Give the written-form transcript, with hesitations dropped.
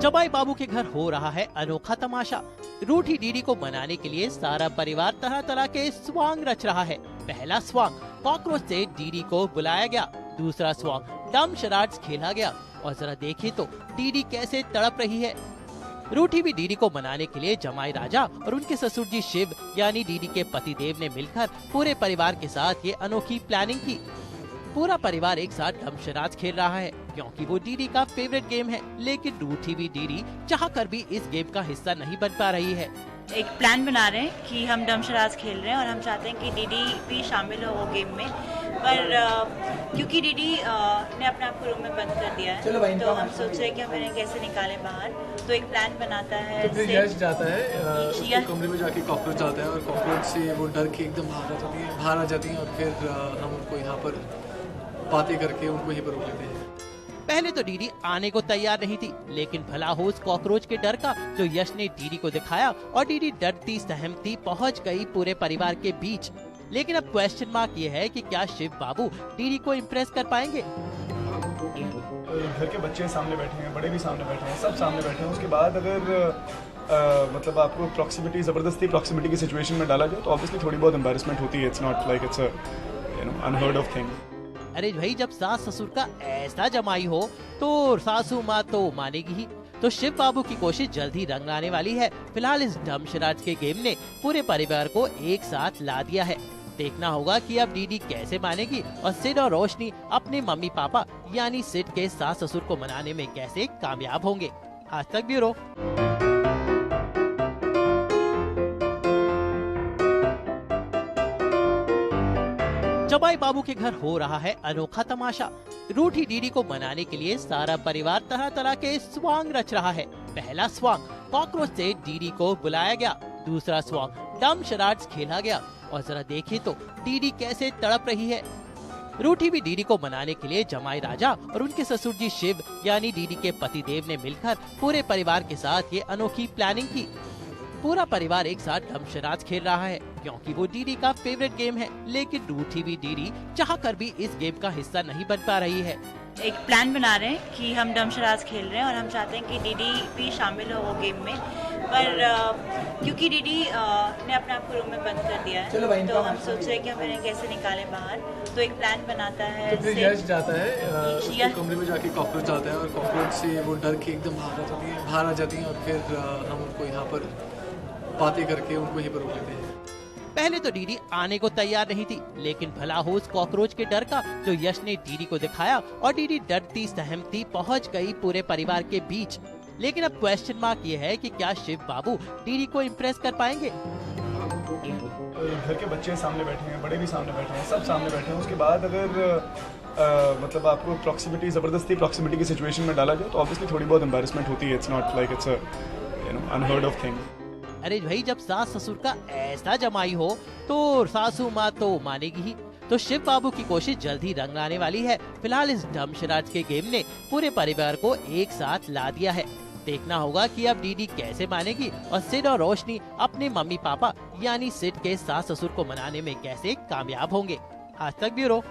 जमाई बाबू के घर हो रहा है अनोखा तमाशा। रूठी डीडी को मनाने के लिए सारा परिवार तरह तरह के स्वांग रच रहा है। पहला स्वांग कॉकरोच से डीडी को बुलाया गया, दूसरा स्वांग डम शराड्स खेला गया और जरा देखे तो डीडी कैसे तड़प रही है। रूठी भी डीडी को मनाने के लिए जमाई राजा और उनके ससुर जी शिव यानी डीडी के पति देव ने मिलकर पूरे परिवार के साथ ये अनोखी प्लानिंग की। पूरा परिवार एक साथ डमशराज खेल रहा है क्योंकि वो डीडी का फेवरेट गेम है, लेकिन रूठी भी डीडी चाहकर भी इस गेम का हिस्सा नहीं बन पा रही है। एक प्लान बना रहे हैं कि हम डमशराज खेल रहे हैं और हम चाहते हैं कि डीडी भी शामिल हो वो गेम में, पर क्योंकि डीडी ने अपने आप को रूम में बंद कर दिया है तो हम सोच रहे हैं कि हम इन्हें कैसे निकालें बाहर। तो एक प्लान बनाता है, तो फिर यश जाता है उसके कमरे में जाके कॉकरोच आता है और कॉकरोच से वो डर के एकदम बाहर आ जाती हैं और फिर हम उनको यहाँ पर बातें करके उनको यहीं पर रोक लेते हैं। पहले तो डीडी आने को तैयार नहीं थी, लेकिन भला हो उस कॉकरोच के डर का जो यश ने डीडी को दिखाया और डीडी डरती सहमती पहुंच गई पूरे परिवार के बीच। लेकिन अब क्वेश्चन मार्क ये है कि क्या शिव बाबू डीडी को इम्प्रेस कर पाएंगे। घर के बच्चे सामने बैठे हैं, बड़े भी सामने बैठे हैं, सब सामने बैठे हैं। उसके बाद अगर मतलब आपको जबरदस्ती प्रॉक्सिमिटी की सिचुएशन में डाला जाए तो ऑब्वियसली थोड़ी बहुत एम्बैरेसमेंट होती है। It's not like it's unheard of thing. अरे भाई, जब सास ससुर का ऐसा जमाई हो तो सासू माँ तो मानेगी ही। तो शिव बाबू की कोशिश जल्द ही रंग लाने वाली है। फिलहाल इस डमशराज के गेम ने पूरे परिवार को एक साथ ला दिया है। देखना होगा कि अब डीडी कैसे मानेगी और सिड और रोशनी अपने मम्मी पापा यानी सिड के सास ससुर को मनाने में कैसे कामयाब होंगे। आज तक ब्यूरो। जमाई बाबू के घर हो रहा है अनोखा तमाशा। रूठी डीडी को मनाने के लिए सारा परिवार तरह तरह के स्वांग रच रहा है। पहला स्वांग कॉकरोच से डीडी को बुलाया गया, दूसरा स्वांग डम शराड्स खेला गया और जरा देखे तो डीडी कैसे तड़प रही है। रूठी भी डीडी को मनाने के लिए जमाई राजा और उनके ससुर जी शिव यानी डीडी के पति देव ने मिलकर पूरे परिवार के साथ ये अनोखी प्लानिंग की। पूरा परिवार एक साथ डमशराज खेल रहा है क्योंकि वो डीडी का फेवरेट गेम है, लेकिन रूठी भी डीडी चाहकर भी इस गेम का हिस्सा नहीं बन पा रही है। एक प्लान बना रहे हैं कि हम डमशराज खेल रहे हैं और हम चाहते हैं कि डीडी भी शामिल हो वो गेम में, पर क्योंकि डीडी ने अपने आप को रूम में बंद कर दिया है तो हम सोच रहे हैं कि हम इन्हें कैसे निकालें बाहर। तो एक प्लान बनाता है, तो फिर यश जाता है उसके कमरे में जाके कॉकरोच आता है और कॉकरोच से वो डर के एकदम बाहर आ जाती हैं और फिर हम उनको यहाँ पर बातें करके उनको यहीं पर रोक लेते हैं। पहले तो डीडी आने को तैयार नहीं थी, लेकिन भला हो उस कॉकरोच के डर का जो यश ने डीडी को दिखाया और डीडी डरती सहमती पहुंच गई पूरे परिवार के बीच। लेकिन अब क्वेश्चन मार्क ये है कि क्या शिव बाबू डीडी को इम्प्रेस कर पाएंगे। घर के बच्चे सामने बैठे हैं, बड़े भी सामने बैठे हैं, सब सामने बैठे हैं। उसके बाद अगर मतलब आपको जबरदस्ती प्रॉक्सिमिटी की सिचुएशन में डाला जाए तो ऑब्वियसली थोड़ी बहुत एम्बैरेसमेंट होती है। It's not like it's unheard of thing. अरे भाई, जब सास ससुर का ऐसा जमाई हो तो सासू माँ तो मानेगी ही। तो शिव बाबू की कोशिश जल्द ही रंग लाने वाली है। फिलहाल इस डमशराज के गेम ने पूरे परिवार को एक साथ ला दिया है। देखना होगा कि अब डीडी कैसे मानेगी और सिड और रोशनी अपने मम्मी पापा यानी सिड के सास ससुर को मनाने में कैसे कामयाब होंगे। आज तक ब्यूरो।